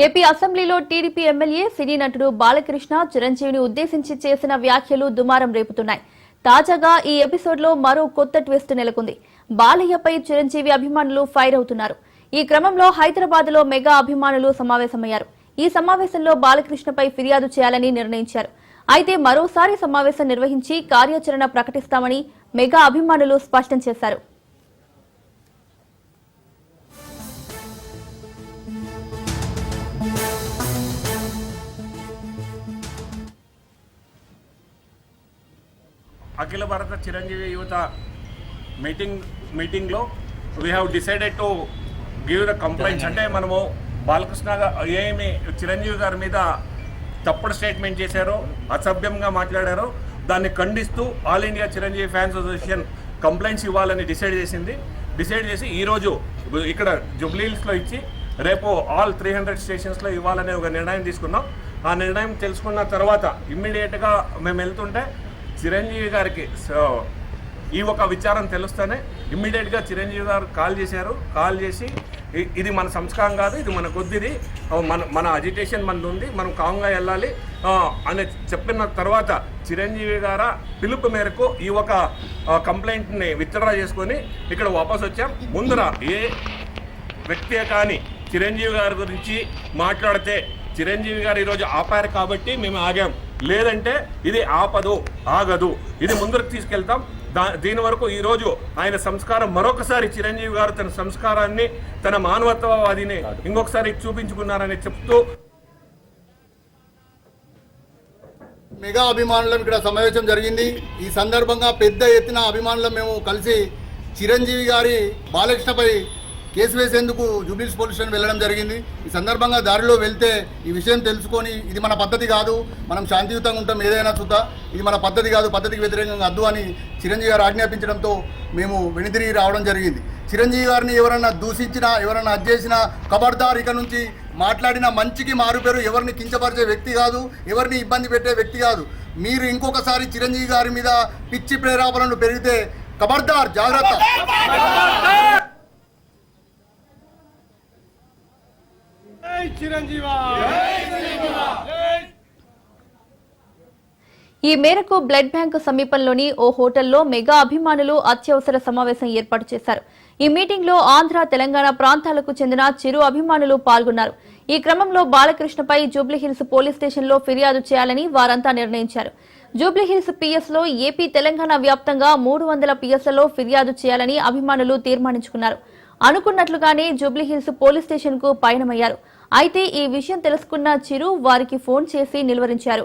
AP అసెంబ్లీలో TDP MLA సినీ నటుడు బాలకృష్ణ చిరంజీవిని ఉద్దేశించి చేసిన వ్యాఖ్యలు దుమారం రేపుతున్నాయి. తాజాగా ఈ ఎపిసోడ్లో మరో కొత్త ట్విస్ట్ నెలకొంది. బాలయ్యపై చిరంజీవి అభిమానులు ఫైర్ అవుతున్నారు. ఈ క్రమంలో హైదరాబాద్లో మెగా అభిమానులు సమావేశమయ్యారు. ఈ సమావేశంలో బాలకృష్ణపై ఫిర్యాదు చేయాలని నిర్ణయించారు. అయితే మరోసారి సమావేశం నిర్వహించి కార్యాచరణ ప్రకటిస్తామని మెగా అభిమానులు స్పష్టం చేశారు. అఖిల భారత చిరంజీవి యువత మీటింగ్లో we have decided to give the complaints. అంటే మనము బాలకృష్ణ ఏమి చిరంజీవి గారి మీద తప్పుడు స్టేట్మెంట్ చేశారో, అసభ్యంగా మాట్లాడారో దాన్ని ఖండిస్తూ all India Chiranjeevi fans association complaints ఇవ్వాలని డిసైడ్ చేసి ఈరోజు ఇక్కడ జూబ్లీ హిల్స్లో ఇచ్చి రేపు ఆల్ 300 స్టేషన్స్లో ఇవ్వాలనే ఒక నిర్ణయం తీసుకున్నాం. ఆ నిర్ణయం తెలుసుకున్న తర్వాత ఇమ్మీడియట్గా మేము వెళ్తుంటే చిరంజీవి గారికి ఈ ఒక విచారం తెలుస్తూనే ఇమ్మీడియట్గా చిరంజీవి గారు కాల్ చేసి ఇది మన సంస్కారం కాదు, ఇది మన కొద్దిది, మన అజిటేషన్ మనది ఉంది, మనం కాంగా వెళ్ళాలి అని చెప్పిన తర్వాత చిరంజీవి గారు పిలుపు మేరకు ఈ ఒక కంప్లైంట్ని విత్డ్రా చేసుకొని ఇక్కడ వాపస్ వచ్చాం. ముందర ఏ వ్యక్తే కానీ చిరంజీవి గారి గురించి మాట్లాడితే చిరంజీవి గారు ఈరోజు ఆపారు కాబట్టి మేము ఆగాం, లేదంటే ఇది ఆగదు, ఇది ముందుకు తీసుకెళ్తాం. దీని వరకు ఈరోజు ఆయన సంస్కారం మరొకసారి చిరంజీవి గారు తన సంస్కారాన్ని, తన మానవత్వవాదిని ఇంకొకసారి చూపించుకున్నారని చెప్తూ మెగా అభిమానులం ఇక్కడ సమావేశం జరిగింది. ఈ సందర్భంగా పెద్ద ఎత్తున అభిమానులం మేము కలిసి చిరంజీవి గారి బాలకృష్ణపై కేసు వేసేందుకు జూబ్లీహిల్స్ పోలీస్ స్టేషన్ వెళ్ళడం జరిగింది. ఈ సందర్భంగా దారిలో వెళ్తే ఈ విషయం తెలుసుకొని ఇది మన పద్ధతి కాదు, మనం శాంతియుతంగా ఉంటాం, ఏదైనా చూద్దాం, ఇది మన పద్ధతి కాదు, పద్ధతికి వ్యతిరేకంగా వద్దు అని చిరంజీవి గారు ఆజ్ఞాపించడంతో మేము వెనుతిరిగి రావడం జరిగింది. చిరంజీవి గారిని ఎవరన్నా దూషించినా, ఎవరన్నా అజ్జేసినా ఖబర్దార్, ఇక నుంచి మాట్లాడిన మంచికి మారుపేరు, ఎవరిని కించపరిచే వ్యక్తి కాదు, ఎవరిని ఇబ్బంది పెట్టే వ్యక్తి కాదు. మీరు ఇంకొకసారి చిరంజీవి గారి మీద పిచ్చి ప్రేరేపణలు పెరిగితే ఖబర్దార్, జాగ్రత్త. ఈ మేరకు బ్లడ్ బ్యాంక్ సమీపంలోని ఓ హోటల్లో మెగా అభిమానులు అత్యవసర సమావేశం ఏర్పాటు చేశారు. ఈ మీటింగ్ లో ఆంధ్ర, తెలంగాణ ప్రాంతాలకు చెందిన చిరు అభిమానులు పాల్గొన్నారు. ఈ క్రమంలో బాలకృష్ణపై జూబ్లీహిల్స్ పోలీస్ స్టేషన్ లో ఫిర్యాదు చేయాలని వారంతా నిర్ణయించారు. జూబ్లీహిల్స్ పిఎస్ లో ఏపీ, తెలంగాణ వ్యాప్తంగా 300 పిఎస్లలో ఫిర్యాదు చేయాలని అభిమానులు తీర్మానించుకున్నారు. అనుకున్నట్లుగానే జూబ్లీహిల్స్ పోలీస్ స్టేషన్ కు పయనమయ్యారు. అయితే ఈ విషయం తెలుసుకున్న చిరు వారికి ఫోన్ చేసి నిలువరించారు.